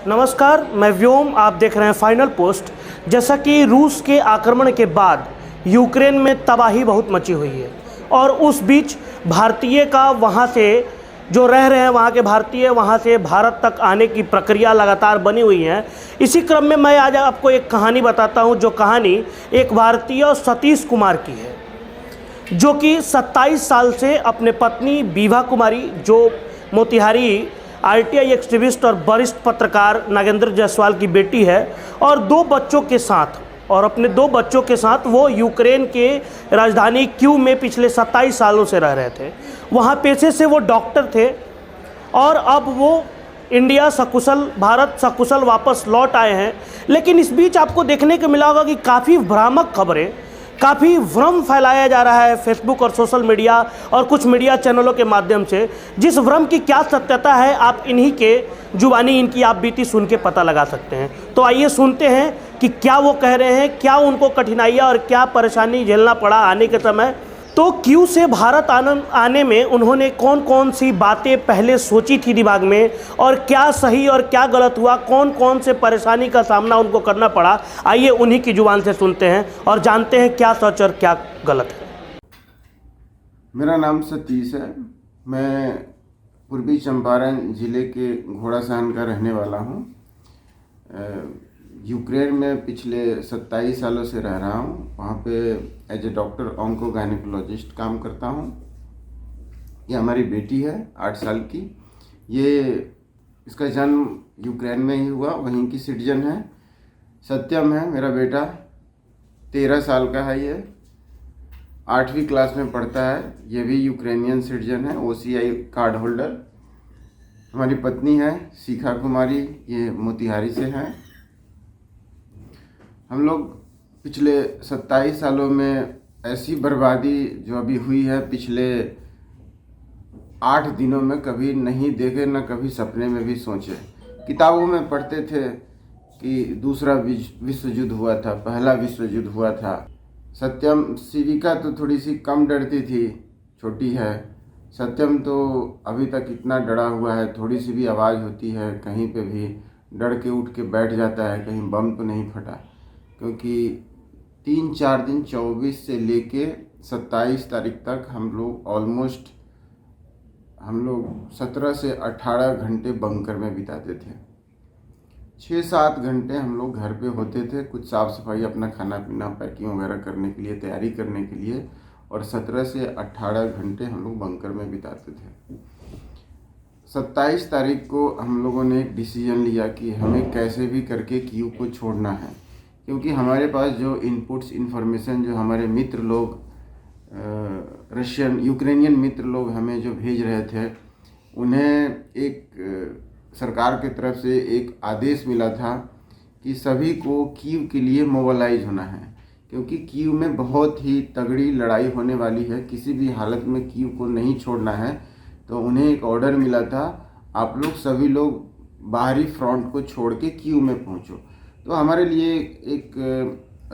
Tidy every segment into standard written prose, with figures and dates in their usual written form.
नमस्कार, मैं व्योम। आप देख रहे हैं फाइनल पोस्ट। जैसा कि रूस के आक्रमण के बाद यूक्रेन में तबाही बहुत मची हुई है और उस बीच भारतीय का वहाँ से जो रह रहे हैं वहाँ के भारतीय वहाँ से भारत तक आने की प्रक्रिया लगातार बनी हुई है। इसी क्रम में मैं आज आपको एक कहानी बताता हूँ, जो कहानी एक भारतीय सतीश कुमार की है, जो कि 27 साल से अपने पत्नी विभा कुमारी, जो मोतिहारी आरटीआई एक्टिविस्ट और वरिष्ठ पत्रकार नागेंद्र जायसवाल की बेटी है, और अपने दो बच्चों के साथ वो यूक्रेन के राजधानी क्यू में पिछले 27 सालों से रह रहे थे। वहाँ पेशे से वो डॉक्टर थे और अब वो इंडिया सकुशल, भारत सकुशल वापस लौट आए हैं। लेकिन इस बीच आपको देखने को मिला होगा कि काफ़ी भ्रामक खबरें, काफ़ी भ्रम फैलाया जा रहा है फेसबुक और सोशल मीडिया और कुछ मीडिया चैनलों के माध्यम से। जिस भ्रम की क्या सत्यता है, आप इन्हीं के जुबानी इनकी आप बीती सुन के पता लगा सकते हैं। तो आइए सुनते हैं कि क्या वो कह रहे हैं, क्या उनको कठिनाइयाँ और क्या परेशानी झेलना पड़ा आने के समय। तो क्यू से भारत आने में उन्होंने कौन कौन सी बातें पहले सोची थी दिमाग में, और क्या सही और क्या गलत हुआ, कौन कौन से परेशानी का सामना उनको करना पड़ा। आइए उन्हीं की जुबान से सुनते हैं और जानते हैं क्या सच और क्या गलत है। मेरा नाम सतीश है। मैं पूर्वी चंपारण जिले के घोड़ासहन का रहने वाला हूँ। यूक्रेन में पिछले 27 सालों से रह रहा हूँ। वहाँ पे as a doctor oncogynaecologist काम करता हूँ। ये हमारी बेटी है 8 साल की। इसका जन्म यूक्रेन में ही हुआ, वहीं की सिटीजन है। सत्यम है मेरा बेटा, 13 साल का है। ये 8वीं क्लास में पढ़ता है। ये भी यूक्रेनियन सिटीजन है, OCI कार्ड होल्डर। हमारी पत्नी है शिखा कुमारी, ये मोतिहारी से हैं। हम लोग पिछले 27 सालों में ऐसी बर्बादी जो अभी हुई है, पिछले 8 दिनों में कभी नहीं देखे, न कभी सपने में भी सोचे। किताबों में पढ़ते थे कि दूसरा विश्व युद्ध हुआ था, पहला विश्व युद्ध हुआ था। सत्यम, शिविका तो थोड़ी सी कम डरती थी, छोटी है। सत्यम तो अभी तक इतना डरा हुआ है, थोड़ी सी भी आवाज़ होती है कहीं पे भी डर के उठ के बैठ जाता है, कहीं बम तो नहीं फटा। क्योंकि 3-4 दिन 24 से लेके 27 तारीख तक हम लोग 17 से 18 घंटे बंकर में बिताते थे। 6-7 घंटे हम लोग घर पे होते थे, कुछ साफ़ सफाई, अपना खाना पीना, पैकिंग वगैरह करने के लिए, तैयारी करने के लिए, और 17 से 18 घंटे हम लोग बंकर में बिताते थे। 27 तारीख को हम लोगों ने एक डिसीजन लिया कि हमें कैसे भी करके कीव को छोड़ना है, क्योंकि हमारे पास जो इनपुट्स इन्फॉर्मेशन जो हमारे मित्र लोग, यूक्रेनियन मित्र लोग हमें जो भेज रहे थे, उन्हें एक सरकार की तरफ से एक आदेश मिला था कि सभी को कीव के लिए मोबिलाइज होना है, क्योंकि कीव में बहुत ही तगड़ी लड़ाई होने वाली है। किसी भी हालत में कीव को नहीं छोड़ना है। तो उन्हें एक ऑर्डर मिला था, आप लोग सभी लोग बाहरी फ्रंट को छोड़ के कीव में पहुंचो। तो हमारे लिए एक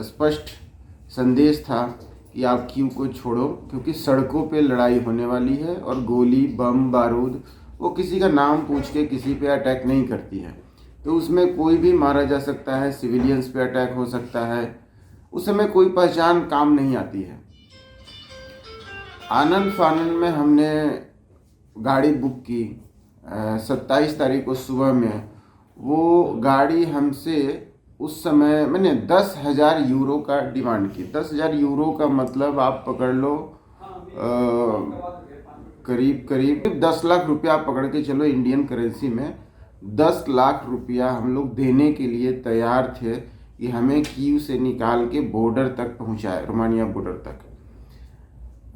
स्पष्ट संदेश था कि आप कीव को छोड़ो, क्योंकि सड़कों पे लड़ाई होने वाली है और गोली, बम, बारूद, वो किसी का नाम पूछ के किसी पे अटैक नहीं करती है। तो उसमें कोई भी मारा जा सकता है, सिविलियंस पे अटैक हो सकता है। उस समय कोई पहचान काम नहीं आती है। आनंद फानंद में हमने गाड़ी बुक की 27 तारीख को सुबह में। वो गाड़ी हमसे उस समय मैंने 10,000 यूरो का डिमांड की। 10,000 यूरो का मतलब आप पकड़ लो करीब 10 लाख रुपया आप पकड़ के चलो इंडियन करेंसी में। 10 लाख रुपया हम लोग देने के लिए तैयार थे कि हमें कीव से निकाल के बॉर्डर तक पहुंचाए, रोमानिया बॉर्डर तक।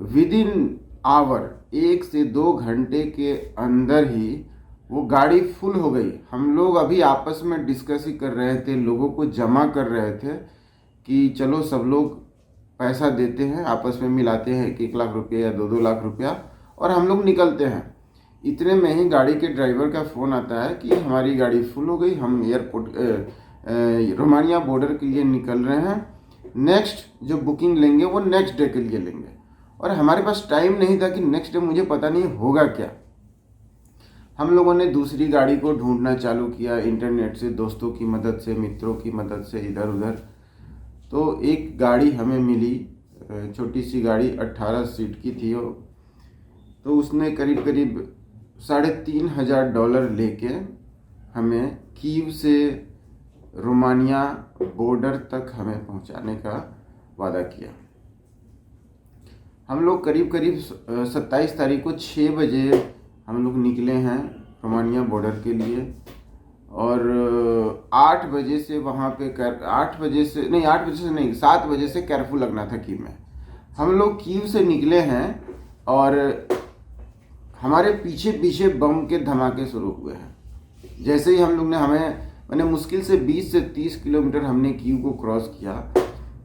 विद इन आवर, 1 से 2 घंटे के अंदर ही वो गाड़ी फुल हो गई। हम लोग अभी आपस में डिस्कस ही कर रहे थे, लोगों को जमा कर रहे थे कि चलो सब लोग पैसा देते हैं, आपस में मिलाते हैं 1 लाख रुपया या 2-2 लाख रुपया, और हम लोग निकलते हैं। इतने में ही गाड़ी के ड्राइवर का फ़ोन आता है कि हमारी गाड़ी फुल हो गई, हम एयरपोर्ट रोमानिया बॉर्डर के लिए निकल रहे हैं। नेक्स्ट जो बुकिंग लेंगे वो नेक्स्ट डे के लिए लेंगे। और हमारे पास टाइम नहीं था कि नेक्स्ट डे मुझे पता नहीं होगा क्या। हम लोगों ने दूसरी गाड़ी को ढूंढना चालू किया इंटरनेट से, दोस्तों की मदद से, मित्रों की मदद से, इधर उधर। तो एक गाड़ी हमें मिली, छोटी सी गाड़ी, 18 सीट की थी वो। तो उसने करीब करीब $3,500 लेके हमें कीव से रोमानिया बॉर्डर तक हमें पहुंचाने का वादा किया। हम लोग करीब करीब 27 तारीख को 6 बजे हम लोग निकले हैं रोमानिया बॉर्डर के लिए, और 8 बजे से वहाँ पे 8 बजे से नहीं 7 बजे से कर्फ्यू लगना था कीव में। हम लोग कीव से निकले हैं और हमारे पीछे पीछे बम के धमाके शुरू हुए हैं। जैसे ही हम लोग ने मैंने मुश्किल से 20 से 30 किलोमीटर हमने कीव को क्रॉस किया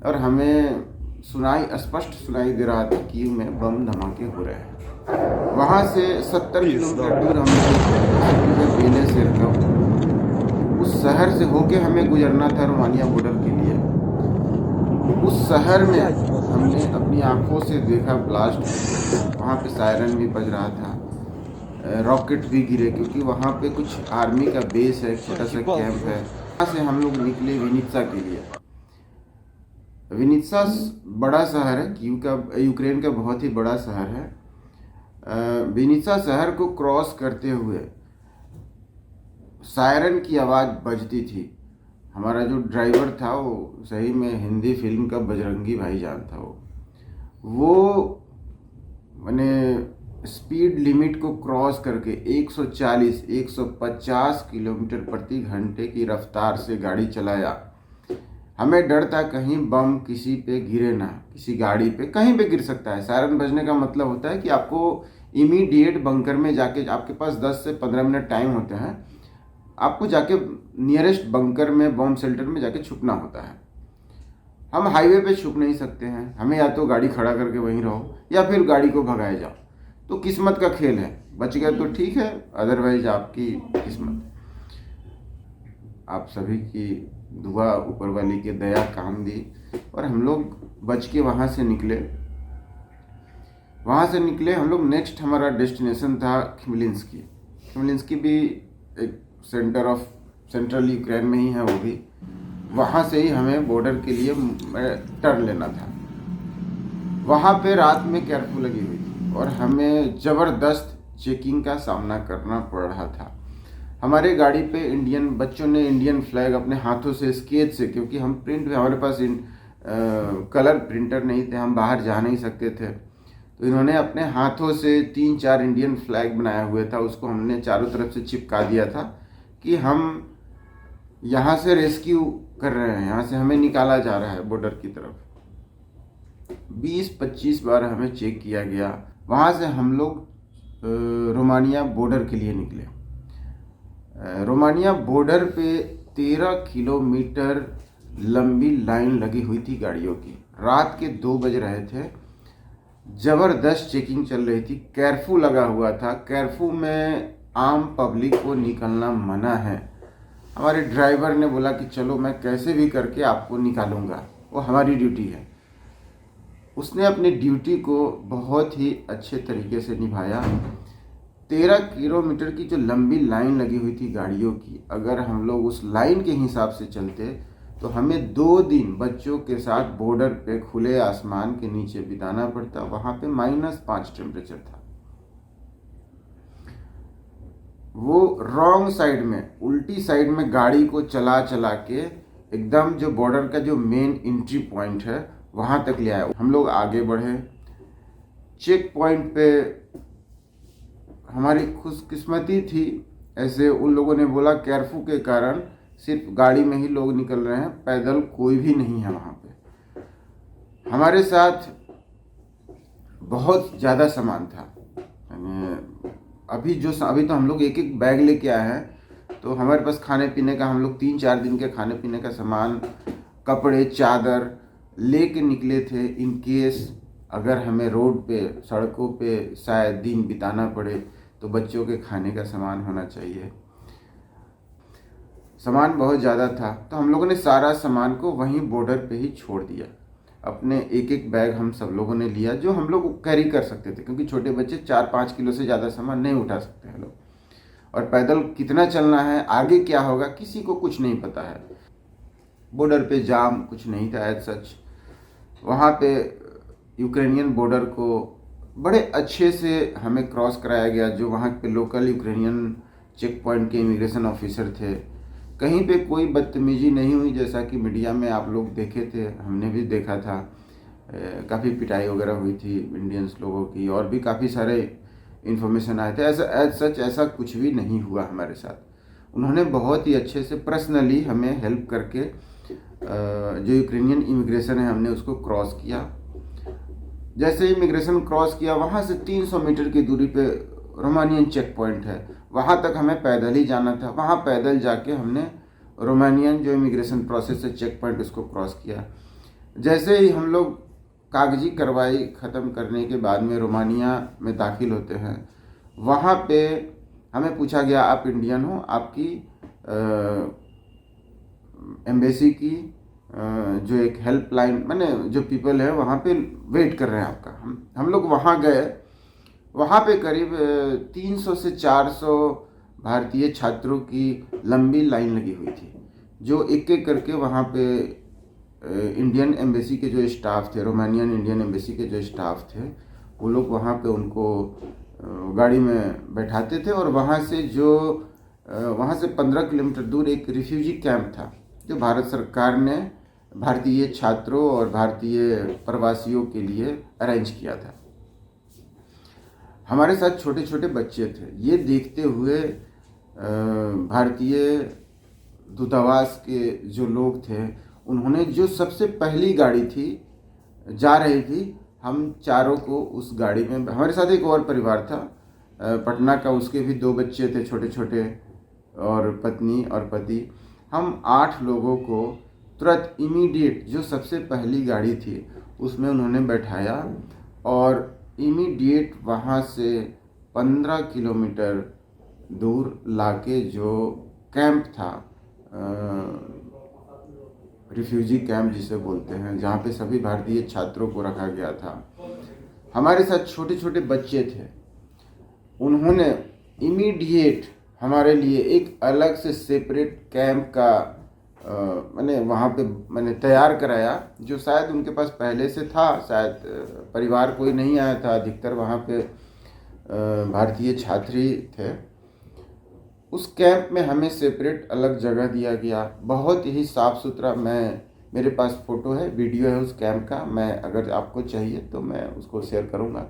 और हमें स्पष्ट सुनाई दे रहा था कीव में बम धमाके हो रहे हैं। वहाँ से 70 किलोमीटर दूर हमें बेले शेर का उस शहर से होके हमें गुजरना था रोमानिया बॉर्डर के लिए। उस शहर में हमने अपनी आंखों से देखा ब्लास्ट, वहाँ पे सायरन भी बज रहा था, रॉकेट भी गिरे, क्योंकि वहाँ पे कुछ आर्मी का बेस है, छोटा सा कैंप है। वहाँ से हम लोग निकले विनित्सा के लिए। विनित्सा बड़ा शहर है, कीव का, यूक्रेन का बहुत ही बड़ा शहर है। विनित्सा शहर को क्रॉस करते हुए सायरन की आवाज़ बजती थी। हमारा जो ड्राइवर था वो सही में हिंदी फिल्म का बजरंगी भाईजान था। वो मैंने स्पीड लिमिट को क्रॉस करके 140 150 किलोमीटर प्रति घंटे की रफ्तार से गाड़ी चलाया। हमें डर था कहीं बम किसी पे गिरे ना, किसी गाड़ी पे कहीं पे गिर सकता है। सायरन बजने का मतलब होता है कि आपको इमीडिएट बंकर में जाके, आपके पास 10 से 15 मिनट टाइम होते हैं, आपको जाके नियरेस्ट बंकर में, बॉम्ब शेल्टर में जाके छुपना होता है। हम हाईवे पे छुप नहीं सकते हैं, हमें या तो गाड़ी खड़ा करके वहीं रहो या फिर गाड़ी को भगाए जाओ। तो किस्मत का खेल है, बच गए तो ठीक है, अदरवाइज आपकी किस्मत। आप सभी की दुआ, ऊपर वाली की दया काम दी और हम लोग बच के वहाँ से निकले। हम लोग। नेक्स्ट हमारा डेस्टिनेशन था खिमलिंस्की भी एक सेंट्रल यूक्रेन में ही है वो भी। वहाँ से ही हमें बॉर्डर के लिए टर्न लेना था। वहाँ पे रात में कर्फ्यू लगी हुई थी और हमें ज़बरदस्त चेकिंग का सामना करना पड़ रहा था। हमारे गाड़ी पे बच्चों ने इंडियन फ्लैग अपने हाथों से स्केच से, क्योंकि हम हमारे पास कलर प्रिंटर नहीं थे, हम बाहर जा नहीं सकते थे, तो इन्होंने अपने हाथों से 3-4 इंडियन फ्लैग बनाया हुआ था, उसको हमने चारों तरफ से चिपका दिया था कि हम यहाँ से रेस्क्यू कर रहे हैं, यहाँ से हमें निकाला जा रहा है बॉर्डर की तरफ। 20-25 बार हमें चेक किया गया। वहाँ से हम लोग रोमानिया बॉर्डर के लिए निकले। रोमानिया बॉर्डर पे 13 किलोमीटर लंबी लाइन लगी हुई थी गाड़ियों की। रात के 2 बज रहे थे, ज़बरदस्त चेकिंग चल रही थी, कर्फ्यू लगा हुआ था। कर्फ्यू में आम पब्लिक को निकलना मना है। हमारे ड्राइवर ने बोला कि चलो मैं कैसे भी करके आपको निकालूंगा, वो हमारी ड्यूटी है। उसने अपनी ड्यूटी को बहुत ही अच्छे तरीके से निभाया। 13 किलोमीटर की जो लंबी लाइन लगी हुई थी गाड़ियों की, अगर हम लोग उस लाइन के हिसाब से चलते तो हमें 2 दिन बच्चों के साथ बॉर्डर पे खुले आसमान के नीचे बिताना पड़ता। वहाँ पे -5 टेम्परेचर था। वो रॉन्ग साइड में, उल्टी साइड में गाड़ी को चला चला के एकदम जो बॉर्डर का जो मेन एंट्री पॉइंट है वहाँ तक ले आया। हम लोग आगे बढ़े। चेक पॉइंट पे हमारी खुशकिस्मती थी, ऐसे उन लोगों ने बोला कर्फ्यू के कारण सिर्फ गाड़ी में ही लोग निकल रहे हैं, पैदल कोई भी नहीं है वहाँ पे। हमारे साथ बहुत ज़्यादा सामान था, अभी तो हम लोग एक बैग लेके आए हैं, तो हमारे पास खाने पीने का, हम लोग 3-4 दिन के खाने पीने का सामान, कपड़े, चादर लेके निकले थे इन केस अगर हमें रोड पे, सड़कों पे शायद दिन बिताना पड़े तो बच्चों के खाने का सामान होना चाहिए। सामान बहुत ज़्यादा था, तो हम लोगों ने सारा सामान को वहीं बॉर्डर पे ही छोड़ दिया। अपने एक बैग हम सब लोगों ने लिया जो हम लोग कैरी कर सकते थे, क्योंकि छोटे बच्चे 4-5 किलो से ज़्यादा सामान नहीं उठा सकते हैं लोग। और पैदल कितना चलना है, आगे क्या होगा, किसी को कुछ नहीं पता है। बॉर्डर पे जाम कुछ नहीं था एज सच। वहाँ पे यूक्रेनियन बॉर्डर को बड़े अच्छे से हमें क्रॉस कराया गया। जो वहाँ पे लोकल यूक्रेनियन चेक पॉइंट के इमिग्रेशन ऑफिसर थे, कहीं पे कोई बदतमीजी नहीं हुई, जैसा कि मीडिया में आप लोग देखे थे, हमने भी देखा था। काफ़ी पिटाई वगैरह हुई थी इंडियंस लोगों की, और भी काफ़ी सारे इन्फॉर्मेशन आए थे। ऐसा एज सच ऐसा कुछ भी नहीं हुआ हमारे साथ। उन्होंने बहुत ही अच्छे से पर्सनली हमें हेल्प करके जो यूक्रेनियन इमिग्रेशन है हमने उसको क्रॉस किया। जैसे इमिग्रेशन क्रॉस किया, वहाँ से 300 मीटर की दूरी पे रोमानियन चेक पॉइंट है, वहाँ तक हमें पैदल ही जाना था। वहाँ पैदल जाके हमने रोमानियन जो इमिग्रेशन प्रोसेस है चेक पॉइंट उसको क्रॉस किया। जैसे ही हम लोग कागजी कार्रवाई ख़त्म करने के बाद में रोमानिया में दाखिल होते हैं, वहाँ पे हमें पूछा गया आप इंडियन हो, आपकी एम्बेसी की जो एक हेल्पलाइन माने जो पीपल है वहाँ पे वेट कर रहे हैं आपका। हम लोग वहाँ गए। वहाँ पे करीब 300 से 400 भारतीय छात्रों की लंबी लाइन लगी हुई थी, जो एक एक करके वहाँ पे इंडियन एम्बेसी के जो स्टाफ थे, रोमानियन इंडियन एम्बेसी के जो स्टाफ थे, वो लोग वहाँ पे उनको गाड़ी में बैठाते थे। और वहाँ से 15 किलोमीटर दूर एक रिफ्यूजी कैंप था, जो भारत सरकार ने भारतीय छात्रों और भारतीय प्रवासियों के लिए अरेंज किया था। हमारे साथ छोटे छोटे बच्चे थे। ये देखते हुए भारतीय दूतावास के जो लोग थे, उन्होंने जो सबसे पहली गाड़ी थी जा रही थी, हम चारों को उस गाड़ी में, हमारे साथ एक और परिवार था पटना का, उसके भी 2 बच्चे थे छोटे छोटे, और पत्नी और पति। हम 8 लोगों को तुरंत इमीडिएट जो सबसे पहली गाड़ी थी उसमें उन्होंने बैठाया, और इमीडिएट वहाँ से 15 किलोमीटर दूर लाके जो कैंप था, रिफ्यूजी कैंप जिसे बोलते हैं, जहाँ पे सभी भारतीय छात्रों को रखा गया था, हमारे साथ छोटे छोटे बच्चे थे। उन्होंने इमीडिएट हमारे लिए एक अलग से सेपरेट कैंप का मैंने वहाँ पे तैयार कराया, जो शायद उनके पास पहले से था। शायद परिवार कोई नहीं आया था, अधिकतर वहाँ पे भारतीय छात्र ही थे। उस कैंप में हमें सेपरेट अलग जगह दिया गया, बहुत ही साफ़ सुथरा। मेरे पास फ़ोटो है, वीडियो है उस कैंप का, मैं अगर आपको चाहिए तो मैं उसको शेयर करूँगा।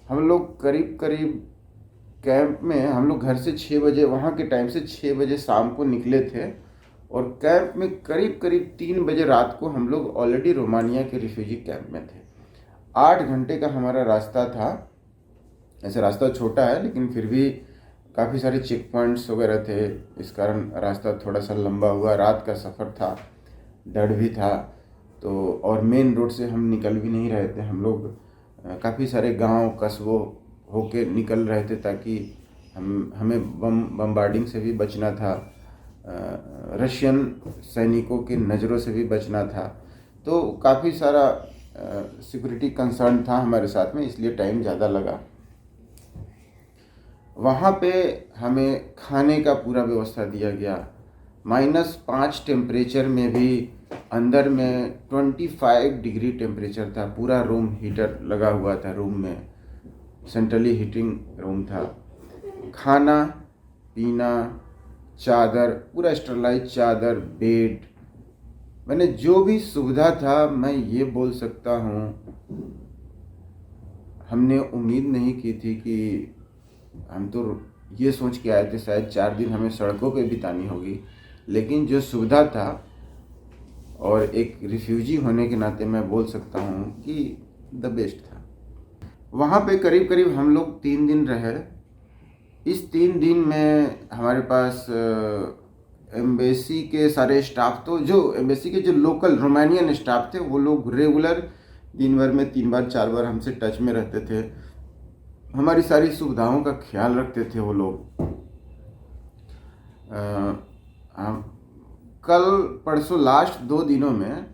हम लोग करीब कैंप में, हम लोग घर से 6 बजे, वहाँ के टाइम से 6 बजे शाम को निकले थे, और कैंप में करीब 3 बजे रात को हम लोग ऑलरेडी रोमानिया के रिफ्यूजी कैंप में थे। 8 घंटे का हमारा रास्ता था। ऐसे रास्ता छोटा है, लेकिन फिर भी काफ़ी सारे चेक पॉइंट्स वगैरह थे, इस कारण रास्ता थोड़ा सा लंबा हुआ। रात का सफ़र था, डर भी था, तो और मेन रोड से हम निकल भी नहीं रहे थे। हम लोग काफ़ी सारे गांव कस्बों होके निकल रहे थे, ताकि हमें बम्बार्डिंग से भी बचना था, रशियन सैनिकों की नज़रों से भी बचना था। तो काफ़ी सारा सिक्योरिटी कंसर्न था हमारे साथ में, इसलिए टाइम ज़्यादा लगा। वहाँ पे हमें खाने का पूरा व्यवस्था दिया गया। -5 टेम्परेचर में भी अंदर में 25 डिग्री टेम्परेचर था। पूरा रूम हीटर लगा हुआ था, रूम में सेंट्रली हीटिंग रूम था। खाना पीना, चादर, पूरा स्टरलाइज चादर, बेड, मैंने जो भी सुविधा था, मैं ये बोल सकता हूँ, हमने उम्मीद नहीं की थी कि हम तो ये सोच के आए थे शायद 4 दिन हमें सड़कों पे बितानी होगी, लेकिन जो सुविधा था, और एक रिफ्यूजी होने के नाते मैं बोल सकता हूँ कि द बेस्ट था। वहाँ पे करीब हम लोग 3 दिन रहे। इस 3 दिन में हमारे पास एम्बेसी के सारे स्टाफ, तो जो एम्बेसी के जो लोकल रोमानियन स्टाफ थे, वो लोग रेगुलर दिन भर में 3 बार 4 बार हमसे टच में रहते थे। हमारी सारी सुविधाओं का ख्याल रखते थे वो लोग। कल परसों लास्ट 2 दिनों में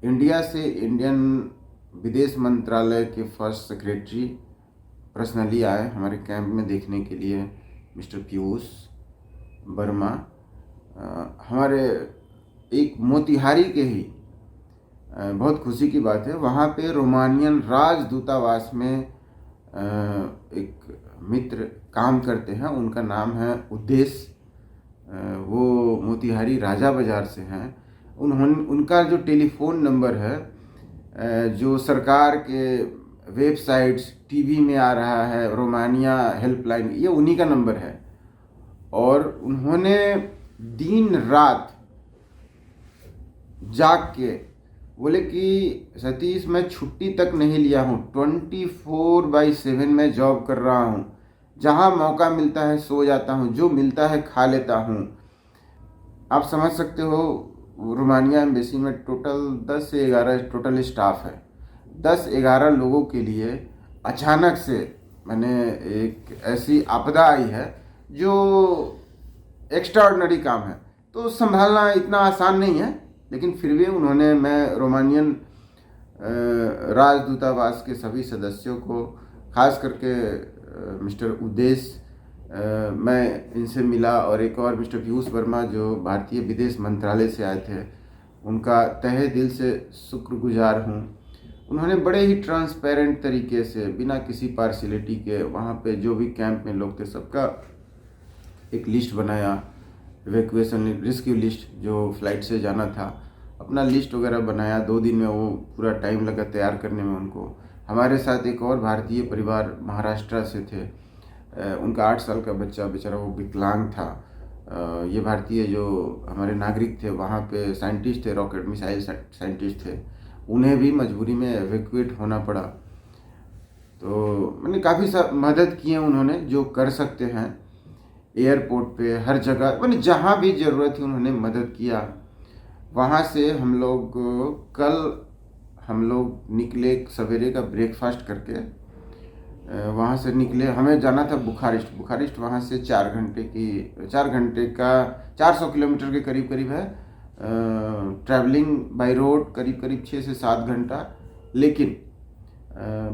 इंडिया से इंडियन विदेश मंत्रालय के फर्स्ट सेक्रेटरी पर्सनली आए हमारे कैंप में देखने के लिए, मिस्टर पीयूष वर्मा। हमारे एक मोतिहारी के ही बहुत खुशी की बात है, वहाँ पे रोमानियन राजदूतावास में एक मित्र काम करते हैं, उनका नाम है उद्देश्य। वो मोतिहारी राजा बाज़ार से हैं। उनका जो टेलीफोन नंबर है जो सरकार के वेबसाइट्स टीवी में आ रहा है, रोमानिया हेल्पलाइन, ये उन्हीं का नंबर है। और उन्होंने दिन रात जाग के बोले कि सतीश मैं छुट्टी तक नहीं लिया हूँ, 24/7 मैं जॉब कर रहा हूँ, जहाँ मौका मिलता है सो जाता हूँ, जो मिलता है खा लेता हूँ। आप समझ सकते हो रोमानिया एम्बेसी में टोटल 10 से 11 टोटल स्टाफ है। 10-11 लोगों के लिए अचानक से मैंने एक ऐसी आपदा आई है जो एक्स्ट्राऑर्डिनरी काम है, तो संभालना इतना आसान नहीं है। लेकिन फिर भी उन्होंने, मैं रोमानियन राजदूतावास के सभी सदस्यों को, खास करके मिस्टर उद्देश्य, मैं इनसे मिला, और एक और मिस्टर पीयूष वर्मा जो भारतीय विदेश मंत्रालय से आए थे, उनका तहे दिल से शुक्रगुजार हूँ। उन्होंने बड़े ही ट्रांसपेरेंट तरीके से, बिना किसी पार्शियलिटी के, वहाँ पे जो भी कैंप में लोग थे सबका एक लिस्ट बनाया, इवैक्यूएशन रेस्क्यू लिस्ट, जो फ्लाइट से जाना था, अपना लिस्ट वगैरह बनाया। 2 दिन में वो पूरा टाइम लगा तैयार करने में उनको। हमारे साथ एक और भारतीय परिवार महाराष्ट्र से थे, उनका 8 साल का बच्चा, बेचारा वो विकलांग था। ये भारतीय जो हमारे नागरिक थे, वहाँ पे साइंटिस्ट थे, रॉकेट मिसाइल साइंटिस्ट थे, उन्हें भी मजबूरी में एवैक्यूएट होना पड़ा। तो मैंने काफ़ी मदद की है उन्होंने, जो कर सकते हैं। एयरपोर्ट पे हर जगह, मैंने जहाँ भी ज़रूरत थी उन्होंने मदद किया। वहाँ से हम लोग निकले सवेरे का ब्रेकफास्ट करके, वहाँ से निकले। हमें जाना था बुखारिस्ट वहाँ से 4 घंटे का 400 किलोमीटर के करीब है ट्रैवलिंग बाय रोड, करीब 6 से 7 घंटा। लेकिन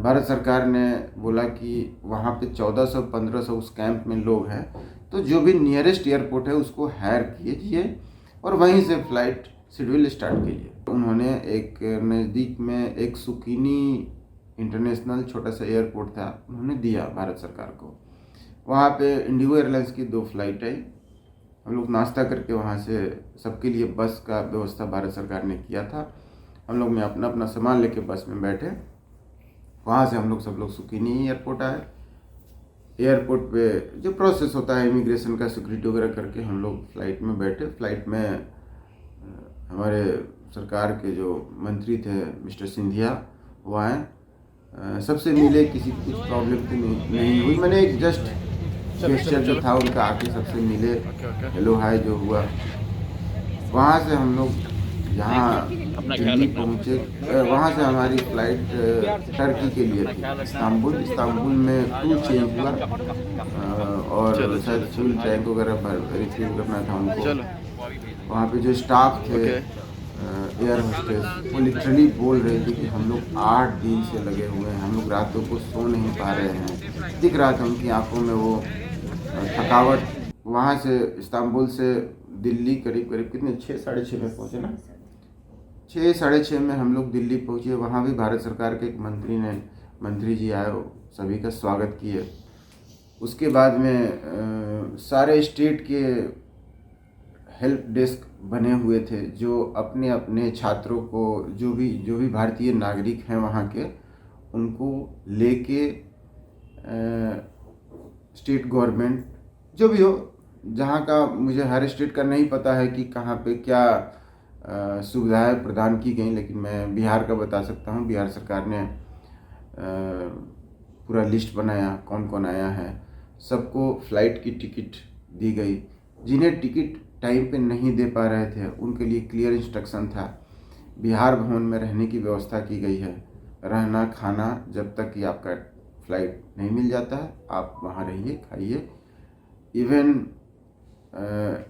भारत सरकार ने बोला कि वहाँ पे 1400-1500 उस कैंप में लोग हैं, तो जो भी नियरेस्ट एयरपोर्ट है उसको हायर कीजिए और वहीं से फ्लाइट शेड्यूल स्टार्ट कीजिए। उन्होंने एक नज़दीक में एक सुकीनी इंटरनेशनल छोटा सा एयरपोर्ट था, उन्होंने दिया भारत सरकार को। वहाँ पे इंडिगो एयरलाइंस की 2 फ्लाइट आई। हम लोग नाश्ता करके वहाँ से सबके लिए बस का व्यवस्था भारत सरकार ने किया था। हम लोग में अपना सामान लेके बस में बैठे, वहाँ से हम लोग सब लोग सुकीनी एयरपोर्ट आए। एयरपोर्ट पे जो प्रोसेस होता है इमिग्रेशन का, सिक्योरिटी वगैरह करके हम लोग फ्लाइट में बैठे। फ्लाइट में हमारे सरकार के जो मंत्री थे मिस्टर सिंधिया, वो आए, सबसे मिले, किसी को कुछ प्रॉब्लम तो नहीं हुई। मैंने एक जस्ट गेस्चर जो था उनका, आके सबसे मिले, हेलो हाय जो हुआ। वहाँ से हम लोग यहाँ दिल्ली पहुँचे। वहाँ से हमारी फ्लाइट टर्की के लिए थी, इस्तांबुल में क्रू चेंज हुआ और शायद फ्यूल टैंक वगैरह रिफिल करना था उनको। वहाँ पे जो स्टाफ थे, एयर होस्टेस, वो लिटरली बोल रहे थे कि हम लोग 8 दिन से लगे हुए हैं, हम लोग रातों को सो नहीं पा रहे हैं। दिख रहा था उनकी आंखों में वो थकावट। वहाँ से इस्तांबुल से दिल्ली करीब कितने 6-6:30 में पहुँचे ना, 6-6:30 में हम लोग दिल्ली पहुँचे। वहाँ भी भारत सरकार के एक मंत्री जी आए, सभी का स्वागत किए। उसके बाद में सारे स्टेट के हेल्प डेस्क बने हुए थे, जो अपने अपने छात्रों को, जो भी भारतीय नागरिक हैं वहाँ के, उनको लेके स्टेट गवर्नमेंट जो भी हो, जहाँ का मुझे हर स्टेट का नहीं पता है कि कहाँ पे क्या सुविधाएं प्रदान की गई, लेकिन मैं बिहार का बता सकता हूँ। बिहार सरकार ने पूरा लिस्ट बनाया, कौन कौन आया है, सबको फ़्लाइट की टिकट दी गई। जिन्हें टिकट टाइम पे नहीं दे पा रहे थे उनके लिए क्लियर इंस्ट्रक्शन था। बिहार भवन में रहने की व्यवस्था की गई है, रहना खाना जब तक कि आपका फ़्लाइट नहीं मिल जाता है आप वहाँ रहिए, खाइए। इवन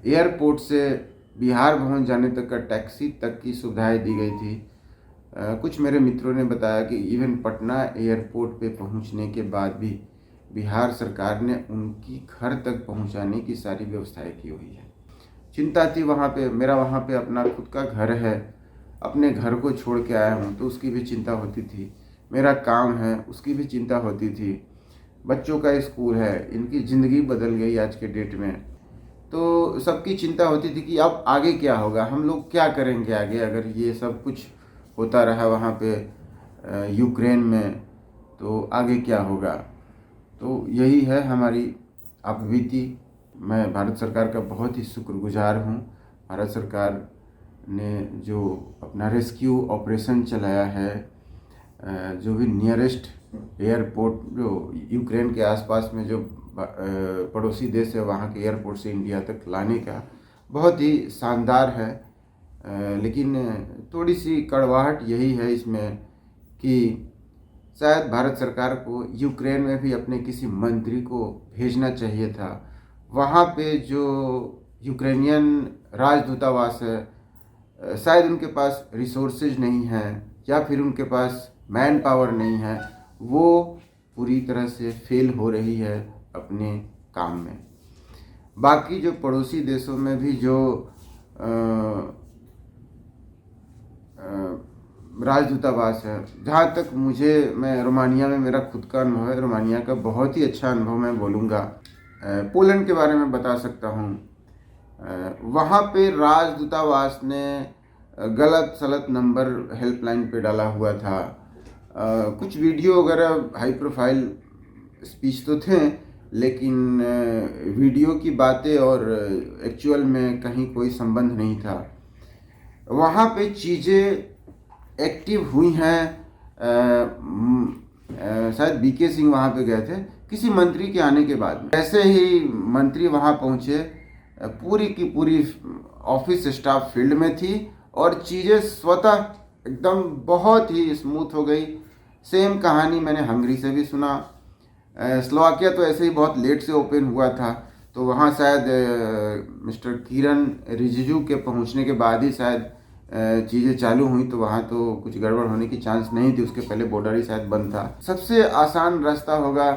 एयरपोर्ट से बिहार भवन जाने तक का टैक्सी तक की सुविधाएं दी गई थी। कुछ मेरे मित्रों ने बताया कि इवन पटना एयरपोर्ट पे पहुंचने के बाद भी बिहार सरकार ने उनकी घर तक पहुंचाने की सारी व्यवस्थाएं की हुई है। चिंता थी वहाँ पे, मेरा वहाँ पे अपना खुद का घर है, अपने घर को छोड़ के आया हूँ तो उसकी भी चिंता होती थी। मेरा काम है उसकी भी चिंता होती थी। बच्चों का स्कूल है, इनकी ज़िंदगी बदल गई आज के डेट में, तो सबकी चिंता होती थी कि अब आगे क्या होगा, हम लोग क्या करेंगे आगे अगर ये सब कुछ होता रहा वहाँ पे यूक्रेन में, तो आगे क्या होगा। तो यही है हमारी आपबीती। मैं भारत सरकार का बहुत ही शुक्रगुजार हूँ। भारत सरकार ने जो अपना रेस्क्यू ऑपरेशन चलाया है, जो भी नियरेस्ट एयरपोर्ट जो यूक्रेन के आसपास में जो पड़ोसी देश है वहाँ के एयरपोर्ट से इंडिया तक लाने का, बहुत ही शानदार है। लेकिन थोड़ी सी कड़वाहट यही है इसमें कि शायद भारत सरकार को यूक्रेन में भी अपने किसी मंत्री को भेजना चाहिए था। वहाँ पे जो यूक्रेनियन राजदूतावास है, शायद उनके पास रिसोर्सेज नहीं है या फिर उनके पास मैन पावर नहीं है, वो पूरी तरह से फेल हो रही है अपने काम में। बाकी जो पड़ोसी देशों में भी जो राजदूतावास है, जहाँ तक मैं रोमानिया में मेरा खुद का अनुभव है, रोमानिया का बहुत ही अच्छा अनुभव मैं बोलूँगा। पोलैंड के बारे में बता सकता हूँ। वहाँ पे राजदूतावास ने गलत सलत नंबर हेल्पलाइन पे डाला हुआ था। कुछ वीडियो वगैरह हाई प्रोफाइल स्पीच तो थे, लेकिन वीडियो की बातें और एक्चुअल में कहीं कोई संबंध नहीं था। वहाँ पे चीज़ें एक्टिव हुई हैं। शायद बीके सिंह वहाँ पे गए थे किसी मंत्री के आने के बाद। ऐसे ही मंत्री वहाँ पहुँचे, पूरी की पूरी ऑफिस स्टाफ फील्ड में थी और चीज़ें स्वतः एकदम बहुत ही स्मूथ हो गई। सेम कहानी मैंने हंगरी से भी सुना। स्लोवाकिया तो ऐसे ही बहुत लेट से ओपन हुआ था, तो वहाँ शायद मिस्टर किरण रिजिजू के पहुँचने के बाद ही शायद चीज़ें चालू हुई, तो वहाँ तो कुछ गड़बड़ होने की चांस नहीं थी। उसके पहले बॉर्डर ही शायद बंद था। सबसे आसान रास्ता होगा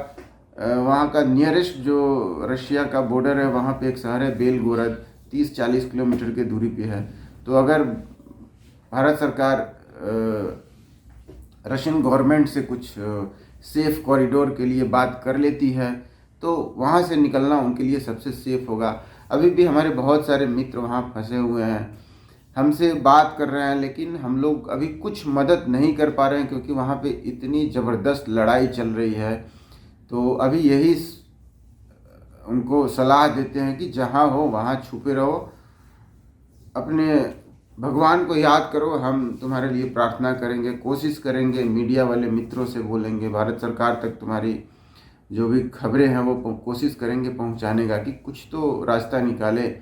वहाँ का नियरेस्ट जो रशिया का बॉर्डर है, वहाँ पे एक शहर है बेलगोरद, 30-40 किलोमीटर की दूरी पे है। तो अगर भारत सरकार रशियन गवर्नमेंट से कुछ सेफ कॉरिडोर के लिए बात कर लेती है तो वहाँ से निकलना उनके लिए सबसे सेफ होगा। अभी भी हमारे बहुत सारे मित्र वहाँ फंसे हुए हैं, हमसे बात कर रहे हैं, लेकिन हम लोग अभी कुछ मदद नहीं कर पा रहे हैं क्योंकि वहाँ पे इतनी ज़बरदस्त लड़ाई चल रही है। तो अभी यही उनको सलाह देते हैं कि जहाँ हो वहाँ छुपे रहो, अपने भगवान को याद करो, हम तुम्हारे लिए प्रार्थना करेंगे, कोशिश करेंगे, मीडिया वाले मित्रों से बोलेंगे, भारत सरकार तक तुम्हारी जो भी खबरें हैं वो कोशिश करेंगे पहुंचाने का कि कुछ तो रास्ता निकाले।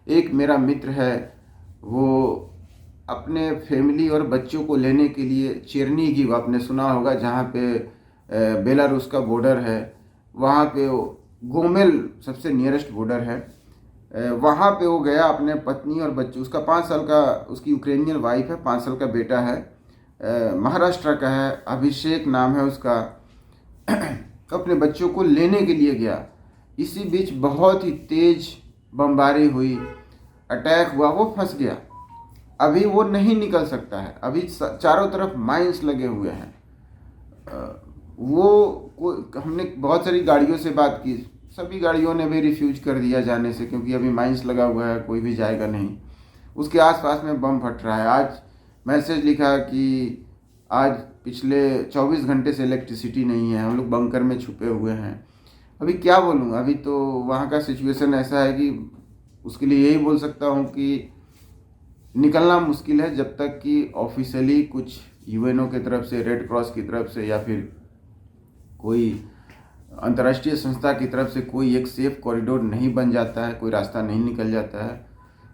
एक मेरा मित्र है, वो अपने फैमिली और बच्चों को लेने के लिए चेरनीगिव, आपने सुना होगा, जहाँ पे बेलारूस का बॉर्डर है, वहाँ पे गोमेल सबसे नियरेस्ट बॉर्डर है, वहाँ पे वो गया अपने पत्नी और बच्चे, उसका 5 साल का, उसकी यूक्रेनियन वाइफ है, 5 साल का बेटा है, महाराष्ट्र का है, अभिषेक नाम है उसका। अपने बच्चों को लेने के लिए गया। इसी बीच बहुत ही तेज बमबारी हुई, अटैक हुआ, वो फंस गया। अभी वो नहीं निकल सकता है, अभी चारों तरफ माइंस लगे हुए हैं। हमने बहुत सारी गाड़ियों से बात की, सभी गाड़ियों ने भी रिफ्यूज कर दिया जाने से, क्योंकि अभी माइंस लगा हुआ है, कोई भी जाएगा नहीं। उसके आसपास में बम फट रहा है। आज मैसेज लिखा कि आज पिछले 24 घंटे से इलेक्ट्रिसिटी नहीं है, हम लोग बंकर में छुपे हुए हैं। अभी क्या बोलूँ, अभी तो वहाँ का सिचुएशन ऐसा है कि उसके लिए यही बोल सकता हूँ कि निकलना मुश्किल है जब तक कि ऑफिशियली कुछ यूएनओ की तरफ से, रेड क्रॉस की तरफ से या फिर कोई अंतर्राष्ट्रीय संस्था की तरफ से कोई एक सेफ कॉरिडोर नहीं बन जाता है, कोई रास्ता नहीं निकल जाता है।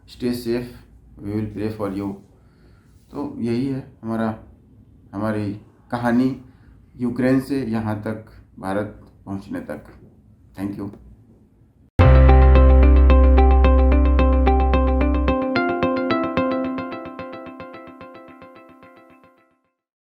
Stay safe, we will pray for you. तो यही है हमारी कहानी यूक्रेन से यहाँ तक, भारत पहुँचने तक। Thank you.